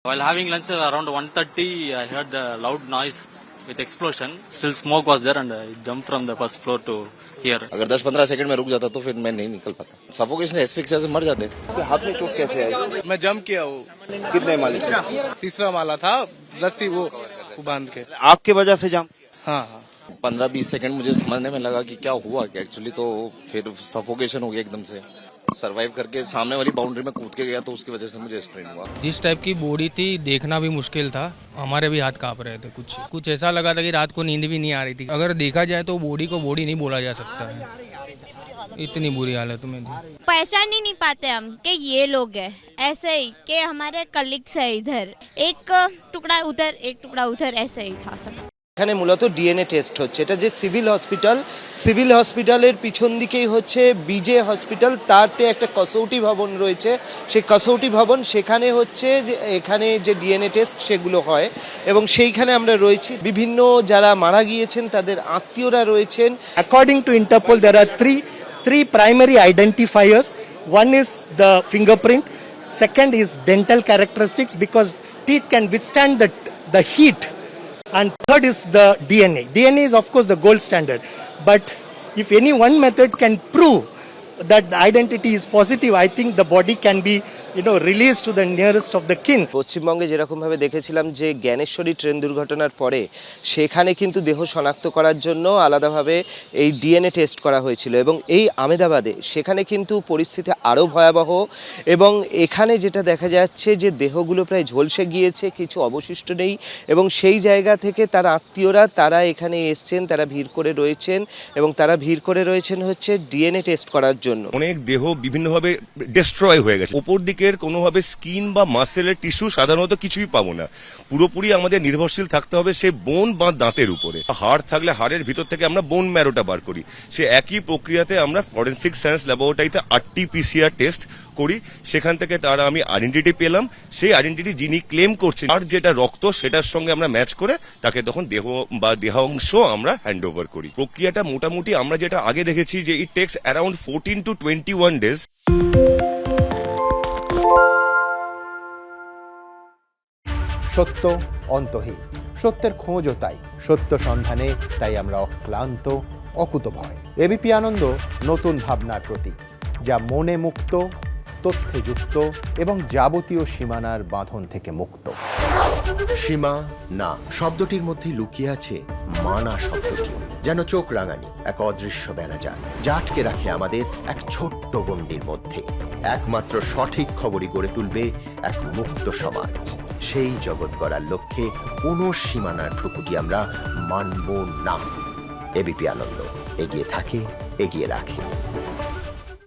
While having lunch around 1:30, I heard the loud noise with explosion. Still smoke was there and I jumped from the first floor to here. अगर 10-15 second में रुक जाता तो फिर मैं नहीं निकल पाता। सफोकेशन एस्फिक्सिया से मर जाते। हाथ में चोट कैसे आई? मैं जंप किया हूँ। कितने माले से? तीसरा माला था, रस्सी वो बांध के। आपके वजह से जंप? हाँ। 15-20 सेकंड मुझे समझने में लगा कि क्या हुआ क्या एक्चुअली, तो फिर सफोकेशन हो गया एकदम से। सरवाइव करके सामने वाली बाउंड्री में कूद के गया तो उसकी वजह से मुझे स्ट्रेन हुआ। जिस टाइप की बॉडी थी देखना भी मुश्किल था, हमारे भी हाथ कांप रहे थे। कुछ ऐसा लगा था कि रात को नींद भी नहीं आ रही थी। अगर देखा जाए तो बॉडी को बॉडी नहीं बोला जा सकता है, इतनी बुरी हालत में थी। पहचान ही नहीं पाते हम कि ये लोग है, ऐसे ही कि हमारे कलीग्स है इधर, एक टुकड़ा उधर एक टुकड़ा उधर, ऐसे ही था सब। এখানে মূলত ডিএনএ টেস্ট হচ্ছে। এটা যে সিভিল হসপিটালের পিছন দিকেই হচ্ছে বিজে হসপিটাল, তারতে একটা কসৌটি ভবন রয়েছে। সেই কসৌটি ভবন সেখানে হচ্ছে যে এখানে যে ডিএনএ টেস্ট সেগুলো হয় এবং সেইখানে আমরা রয়েছি। বিভিন্ন যারা মারা গিয়েছেন তাদের আত্মীয়রা রয়েছেন। According to Interpol, there are three primary identifiers. One is the fingerprint, second is dental characteristics because teeth can withstand the heat, and third is the DNA. DNA is of course the gold standard, but if any one method can prove that the identity is positive, I think the body can be released to the nearest of the kin. পশ্চিমবঙ্গে যেরকমভাবে দেখেছিলাম যে Gyaneshwari train দুর্ঘটনার পরে সেখানে কিন্তু দেহ শনাক্ত করার জন্য আলাদাভাবে এই ডিএনএ টেস্ট করা হয়েছিল এবং এই আমেদাবাদে সেখানে কিন্তু পরিস্থিতি আরও ভয়াবহ এবং এখানে যেটা দেখা যাচ্ছে যে দেহগুলো প্রায় ঝলসে গিয়েছে, কিছু অবশিষ্ট নেই এবং সেই জায়গা থেকে তার আত্মীয়রা তারা এখানে এসছেন, তারা ভিড় করে রয়েছেন হচ্ছে ডিএনএ টেস্ট করার জন্য। অনেক দেহ বিভিন্নভাবে ডিস্ট্রয় হয়ে গেছে। উপর দিকের কোনোভাবে স্কিন বা মাসেলের টিস্যু সাধারণত কিছুই পাবো না। পুরোপুরি আমাদের নির্ভরশীল থাকতে হবে সে বোন বা দাঁতের উপরে। হাড় থাকলে হাড়ের ভিতর থেকে আমরা বোন ম্যারোটা বার করি। সে একই প্রক্রিয়াতে আমরা ফরেনসিক সায়েন্স ল্যাবরেটরিতে RT-PCR টেস্ট করি। সেখান থেকে তারা আমি আইডেন্টিটি পেলাম। সেই আইডেন্টিটি যিনি ক্লেম করছেন আর যেটা রক্ত সেটার সঙ্গে আমরা ম্যাচ করে তাকে তখন দেহ বা দেহাংশ আমরা হ্যান্ড ওভার করি। প্রক্রিয়াটা মোটামুটি আমরা যেটা আগে দেখেছি যে it takes around 14 to 21 days। সত্য অন্তহীন, সত্যের খোঁজও তাই, সত্য সন্ধানে তাই আমরা অক্লান্ত অকুতভয়। এবিপি আনন্দ নতুন ভাবনার প্রতীক, যা মনে মুক্ত, তথ্যে যুক্ত এবং যাবতীয় সীমানার বাঁধন থেকে মুক্ত। সীমা না শব্দটির মধ্যে লুকিয়ে আছে মানা শব্দটি, যেন চোখ রাঙানি এক অদৃশ্য বেড়াজাল যা আটকে রাখে আমাদের এক ছোট্ট গণ্ডির মধ্যে। একমাত্র সঠিক খবরই গড়ে তুলবে এক মুক্ত সমাজ। সেই জগৎ গড়ার লক্ষ্যে কোনো সীমানার ঠুকুটি আমরা মানব না। এবিপি আনন্দ এগিয়ে থাকে, এগিয়ে রাখে।